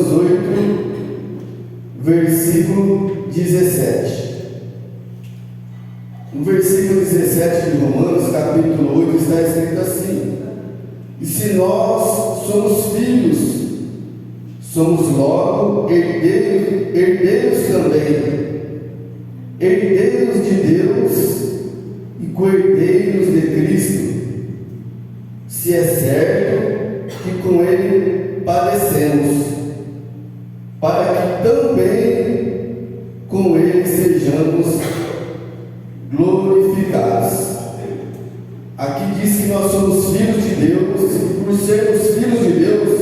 Romanos 8, versículo 17. No versículo 17 de Romanos, capítulo 8, está escrito assim: e se nós somos filhos, somos logo herdeiros também, herdeiros de Deus e co-herdeiros de Cristo, se é certo que com Ele padecemos, para que também com Ele sejamos glorificados. Aqui diz que nós somos filhos de Deus, e por sermos filhos de Deus,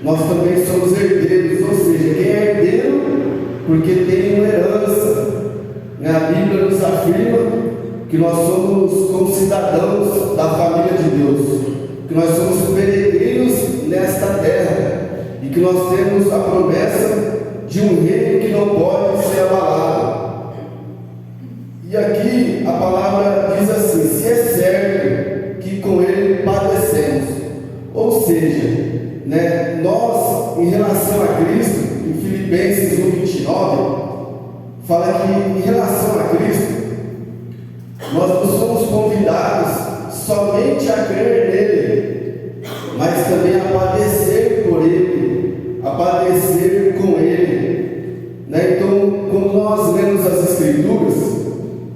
nós também somos herdeiros, ou seja, quem é herdeiro, porque tem uma herança. A Bíblia nos afirma que nós somos como cidadãos da família de Deus, que nós somos peregrinos nesta terra, e que nós temos a promessa de um reino que não pode ser abalado. E aqui a palavra diz assim: se é certo que com Ele padecemos, ou seja, nós, em relação a Cristo, em Filipenses 1:29, fala que em relação a Cristo, nós não somos convidados somente a crer nele, mas também a padecer por ele, a padecer com ele. Então, quando nós lemos as Escrituras,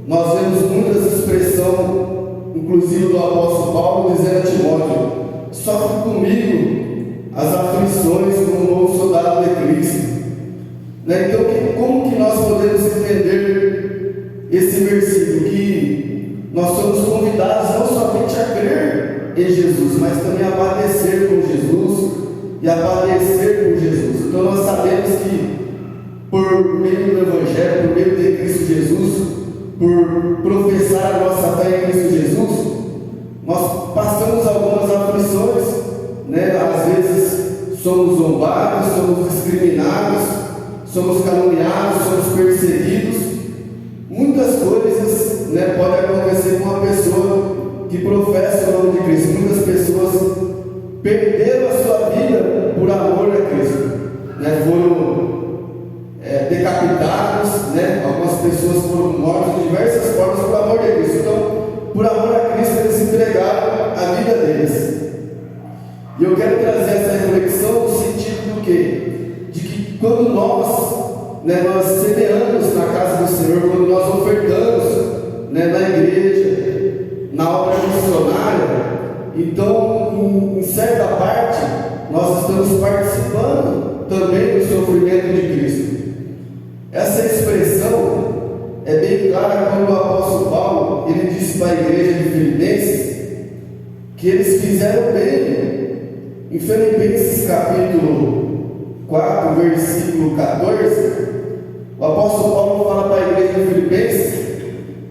nós vemos muitas expressões, inclusive do apóstolo Paulo, dizendo a Timóteo: sofre comigo as aflições como um novo soldado de Cristo. Então, como que nós podemos entender esse versículo? Que nós somos convidados não somente a crer em Jesus, mas também a padecer com Jesus e a padecer com Jesus. Então, nós sabemos que por meio do Evangelho, por meio de Cristo Jesus, por professar a nossa fé em Cristo Jesus, nós passamos algumas aflições, às vezes somos zombados, somos discriminados, somos caluniados, somos perseguidos. Muitas coisas podem acontecer com uma pessoa que professa o nome de Cristo. Muitas pessoas perderam a sua vida por amor a Cristo, foram decapitados, algumas pessoas foram mortas de diversas formas por amor de Cristo. Então, por amor a Cristo, eles entregaram a vida deles. E eu quero trazer essa reflexão no sentido do quê? De que quando nós semeamos na casa do Senhor, quando nós ofertamos na igreja, na obra missionária, então, em certa parte, nós estamos participando também do sofrimento de Cristo. Essa expressão é bem clara quando o apóstolo Paulo ele disse para a igreja de Filipenses que eles fizeram bem. Em Filipenses capítulo 4, versículo 14, o apóstolo Paulo fala para a igreja de Filipenses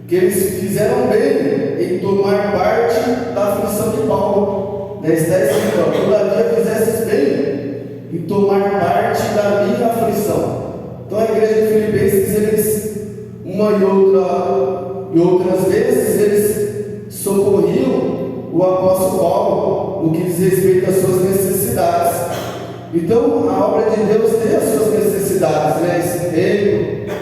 que eles fizeram bem em tomar parte da aflição de Paulo. Está escrito: todavia fizestes bem em tomar parte da minha aflição. Então a igreja de Filipenses, eles, uma e outras vezes, eles socorriam o apóstolo Paulo no que diz respeito às suas necessidades. Então a obra de Deus tem as suas necessidades, esse tempo,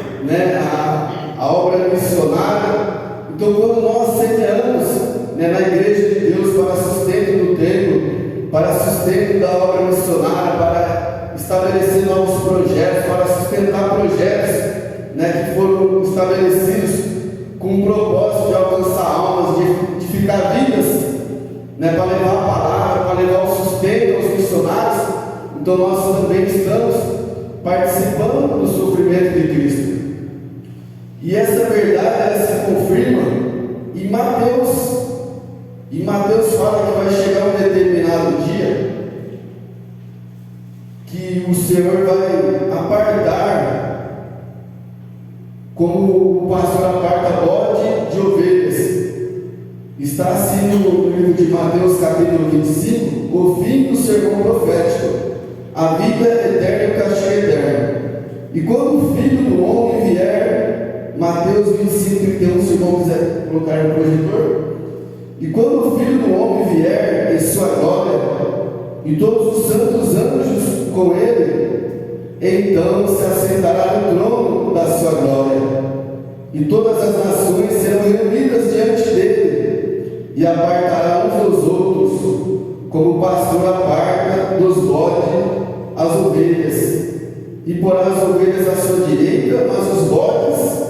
a obra missionária. Então, quando nós semeamos na igreja de Deus para sustento do templo, para sustento da obra missionária, para estabelecer novos projetos, para sustentar projetos que foram estabelecidos com o propósito de alcançar almas, de ficar vivas, para levar a palavra, para levar o sustento aos missionários. Então nós também estamos participando do sofrimento de Cristo. E essa verdade ela se confirma em Mateus. E Mateus fala que vai chegar um determinado dia que o Senhor vai apartar, como o pastor aparta bode de ovelhas. Está assim no livro de Mateus capítulo 25, o fim do sermão profético: a vida eterna e o castigo eterno. E quando o Filho do Homem vier, Mateus 25, 31, se o irmão quiser colocar no projetor. E quando o Filho do Homem vier em sua glória, e todos os santos anjos com ele, então se assentará no trono da sua glória, e todas as nações serão reunidas diante dele, e apartará uns dos outros, como o pastor aparta dos bodes as ovelhas, e porá as ovelhas à sua direita, mas os bodes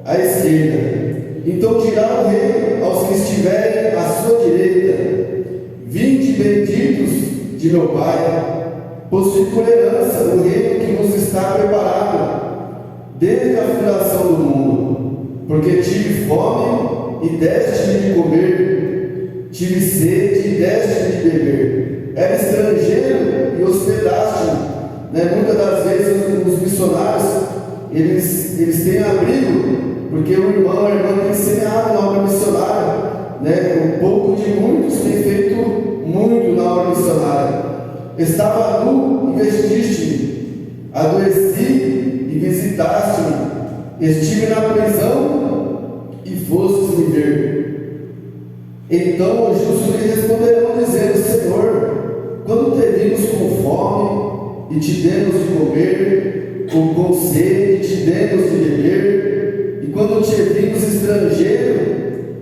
à esquerda. Então dirá o rei aos que estiverem à sua direita: vinde benditos de meu Pai, possui por herança o reino que vos está preparado desde a fundação do mundo. Porque tive fome e deste-me de comer, tive sede e deste-me de beber, era estrangeiro e hospedaste-me. Muitas das vezes os missionários eles têm abrigo, porque o irmão, a irmã tem semeado na obra missionária, um pouco de muitos tem feito muito na obra missionária. Estava nu e vestiste-me, adoeci e visitaste-me, estive na prisão e fostes me ver. Então os justos lhe responderão dizendo: Senhor, quando te vimos com fome e te demos de comer, ou com sede e te demos de beber, e quando te vimos estrangeiro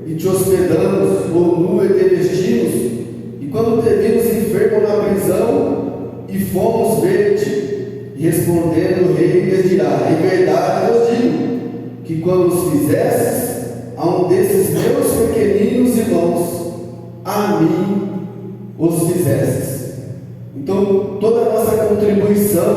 e te hospedamos, ou nu e te vestimos, e quando te vimos enfermo na prisão e fomos ver-te? E respondendo o rei lhes dirá: em verdade vos digo, que quando os fizestes a um desses meus pequeninos irmãos, a mim os fizestes. Então, toda a nossa contribuição,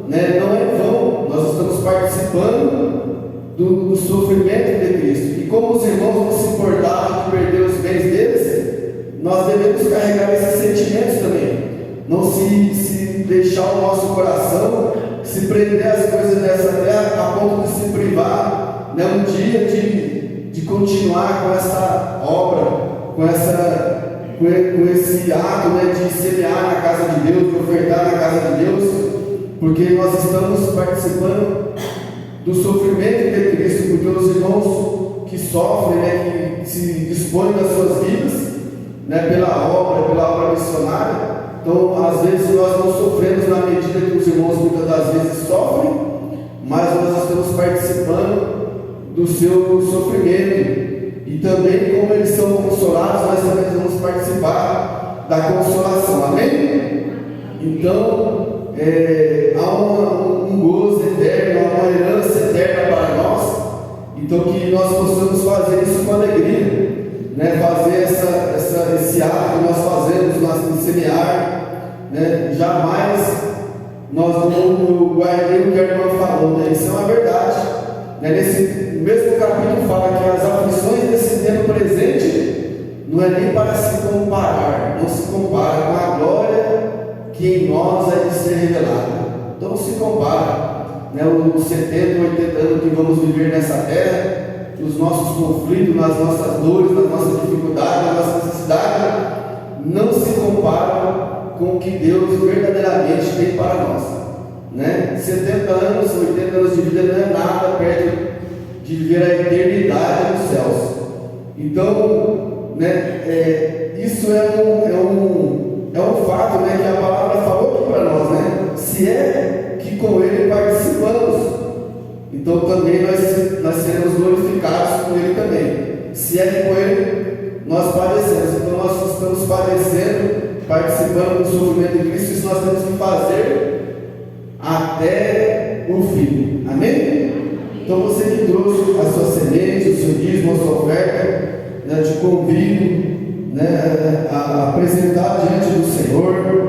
não é vão. Nós estamos participando do sofrimento de Cristo. E como os irmãos não se importavam de perder os bens deles, nós devemos carregar esses sentimentos também. Não se deixar o nosso coração se prender às coisas dessa terra a ponto de se privar, um dia de continuar com essa obra, com esse ato, de semear na casa de Deus, de ofertar na casa de Deus, porque nós estamos participando do sofrimento de Cristo, porque os irmãos que sofrem, que se dispõem das suas vidas, pela obra missionária. Então, às vezes nós não sofremos na medida que os irmãos muitas das vezes sofrem, mas nós estamos participando do seu sofrimento. E também, como eles são consolados, nós também vamos participar da consolação. Amém? Então, há um gozo eterno, há uma herança eterna para nós. Então, que nós possamos fazer isso com alegria, fazer esse ato que nós fazemos, nós semear, jamais nós não guardemos o que a irmã falou, isso é uma verdade. Nesse mesmo capítulo fala que as aflições desse tempo presente não é nem para se comparar, não se compara com a glória que em nós é de ser revelada. Então não se compara, os 70, 80 anos que vamos viver nessa terra, os nossos conflitos, nas nossas dores, nas nossas dificuldades, nas nossas necessidades, não se compara com o que Deus verdadeiramente tem para nós. 70 anos, 80 anos de vida não é nada perto de viver a eternidade nos céus. Então, isso é um fato, que a palavra falou aqui para nós, se é que com Ele participamos, então também nós seremos glorificados com Ele também. Se é que com Ele nós padecemos, então nós estamos padecendo, participando do sofrimento de Cristo. Isso nós temos que fazer até o fim. Amém? Então você que trouxe a sua semente, o seu dízimo, a sua oferta, te convido a apresentar diante do Senhor.